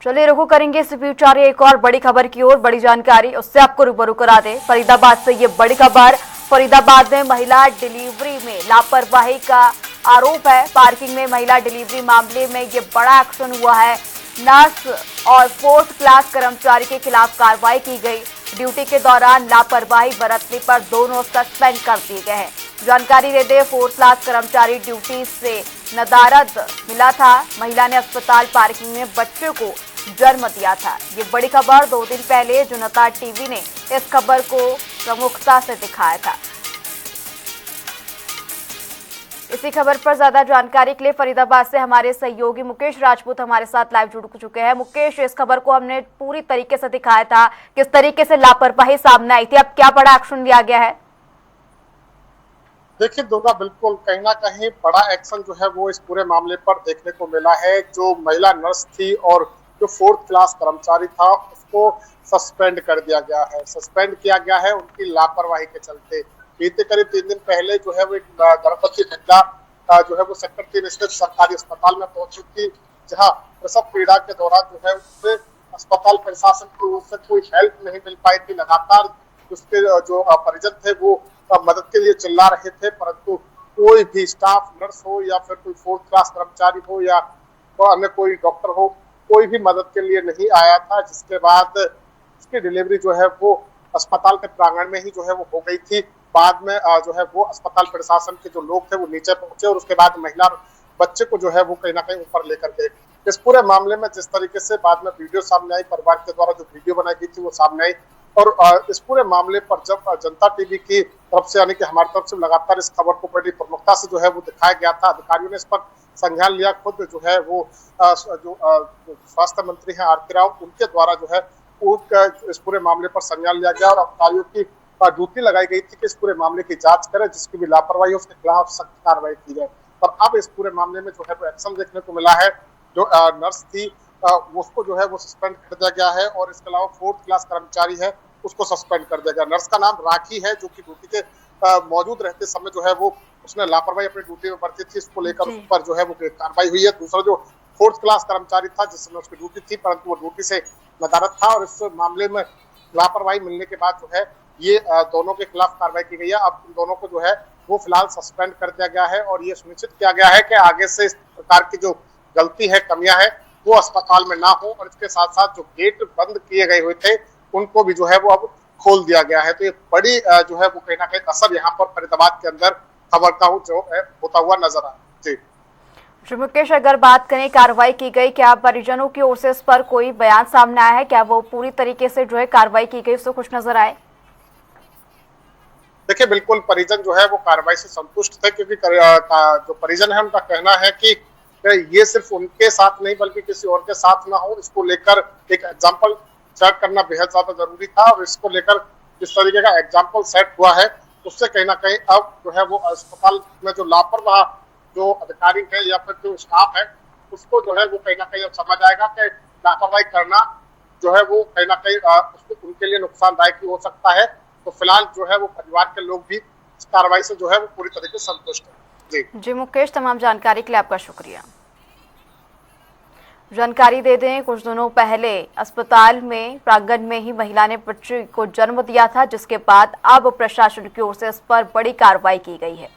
चलिए रुकू करेंगे इस बीच आ रही एक और बड़ी खबर की ओर। बड़ी जानकारी उससे आपको रूबरू करा दे। फरीदाबाद से ये बड़ी खबर। फरीदाबाद में महिला डिलीवरी में लापरवाही का आरोप है। पार्किंग में महिला डिलीवरी मामले में ये बड़ा एक्शन हुआ है। नर्स और 4th क्लास कर्मचारी के खिलाफ कार्रवाई की गई। ड्यूटी के दौरान लापरवाही बरतने पर दोनों सस्पेंड कर दिए गए हैं। जानकारी दे दे 4th क्लास कर्मचारी ड्यूटी से नदारद मिला था। महिला ने अस्पताल पार्किंग में बच्चे को जन्म दिया था। ये बड़ी खबर 2 दिन पहले जनता टीवी ने इस खबर को प्रमुखता से दिखाया था। इसी खबर पर ज्यादा जानकारी के लिए फरीदाबाद से हमारे सहयोगी मुकेश राजपूत हमारे साथ लाइव जुड़ चुके हैं। मुकेश, इस खबर को हमने पूरी तरीके से दिखाया था, किस तरीके से लापरवाही सामने आई थी, अब क्या बड़ा एक्शन लिया गया है? देखिए दुर्गा, बिल्कुल कहीं ना कहीं बड़ा एक्शन जो है वो इस पूरे मामले पर देखने को मिला है। जो महिला नर्स थी और जो 4th क्लास कर्मचारी था उसको सस्पेंड कर दिया गया है। सस्पेंड किया गया है उनकी लापरवाही के चलते। बीते करीब 3 दिन पहले जो है वो एक गर्भवती महिला जो है वो सेक्टर 3 स्थित सरकारी अस्पताल में पहुंची थी, जहां प्रसव पीड़ा के दौरान जो है उससे अस्पताल प्रशासन की ओर से कोई हेल्प नहीं मिल पाई थी। लगातार उसके जो परिजन थे वो मदद के लिए चिल्ला रहे थे, परंतु कोई भी स्टाफ नर्स हो या फिर कोई 4th क्लास कर्मचारी हो या अन्य कोई डॉक्टर हो, कोई भी मदद के लिए नहीं आया था। जिसके बाद उसकी डिलीवरी जो है वो अस्पताल के प्रांगण में ही जो है वो हो गई थी। बाद में जो है वो अस्पताल प्रशासन के जो लोग थे वो नीचे पहुंचे और उसके बाद महिला बच्चे को जो है वो कहीं ना कहीं ऊपर लेकर गए। इस पूरे मामले में जिस तरीके से बाद में वीडियो सामने आई, परिवार के द्वारा जो वीडियो बनाई गई थी वो सामने आई, और इस पूरे मामले पर जब जनता टीवी की तरफ से यानी कि हमारी तरफ से लगातार इस खबर को बड़ी प्रमुखता से जो है वो दिखाया गया था। अधिकारियों ने इस पर संज्ञान लिया। खुद जो है वो जो स्वास्थ्य मंत्री हैं आरती राव, उनके द्वारा जो है इस पूरे मामले पर संज्ञान लिया गया और अधिकारियों की ड्यूटी लगाई गई थी कि इस पूरे मामले की जांच करें, जिसकी भी लापरवाही उसके खिलाफ सख्त कार्रवाई की जाए। और अब इस पूरे मामले में जो है वो एक्शन देखने को मिला है। जो नर्स थी उसको जो है वो सस्पेंड कर दिया गया है और इसके अलावा 4th क्लास कर्मचारी है उसको सस्पेंड कर दिया गया। नर्स का नाम राखी है, जो कि ड्यूटी के मौजूद रहते समय जो है वो उसने लापरवाही अपनी ड्यूटी में बरती थी। इसको लेकर उस पर जो है वो कार्रवाई हुई है। दूसरा जो 4th क्लास कर्मचारी था जिसमें उसकी ड्यूटी थी परंतु वो ड्यूटी से नदारद था, और इस मामले में लापरवाही मिलने के बाद जो है ये दोनों के खिलाफ कार्रवाई की गई है। अब इन दोनों को जो है वो फिलहाल सस्पेंड कर दिया गया है और ये सुनिश्चित किया गया है कि आगे से इस प्रकार की जो गलती है, कमियां है, वो अस्पताल में ना हो। और इसके साथ साथ जो गेट बंद किए गए हुए थे उनको भी जो है वो अब खोल दिया गया है। तो ये बड़ी जो है वो कहीं ना कहीं असर यहाँ पर फरीदाबाद के अंदर खबर का जो है होता हुआ नजर आया। जी मुकेश, अगर बात करें कार्रवाई की गई, क्या परिजनों की ओर से इस पर कोई बयान सामने आया है? क्या वो पूरी तरीके से जो है कार्रवाई की गई उससे खुश नजर आए? देखिए बिल्कुल परिजन जो है वो कार्रवाई से संतुष्ट थे, क्योंकि जो परिजन है उनका कहना है कि ये सिर्फ उनके साथ नहीं बल्कि किसी और के साथ ना हो, इसको लेकर एक एग्जाम्पल सेट करना बेहद ज्यादा जरूरी था। और इसको लेकर जिस तरीके का एग्जाम्पल सेट हुआ है उससे कहीं ना कहीं अब जो है वो अस्पताल में जो लापरवाह जो अधिकारी है या फिर जो स्टाफ है उसको जो है वो कहीं ना कहीं अब समझ आएगा कि लापरवाही करना जो है वो कहीं ना कहीं उसको उनके लिए नुकसानदायक हो सकता है। तो फिलहाल जो है वो परिवार के लोग भी इस कार्रवाई से जो है वो पूरी तरीके से संतुष्ट है। जी मुकेश, तमाम जानकारी के लिए आपका शुक्रिया। जानकारी दे दें, कुछ दिनों पहले अस्पताल में प्रांगण में ही महिला ने बच्चे को जन्म दिया था, जिसके बाद अब प्रशासन की ओर से इस पर बड़ी कार्रवाई की गई है।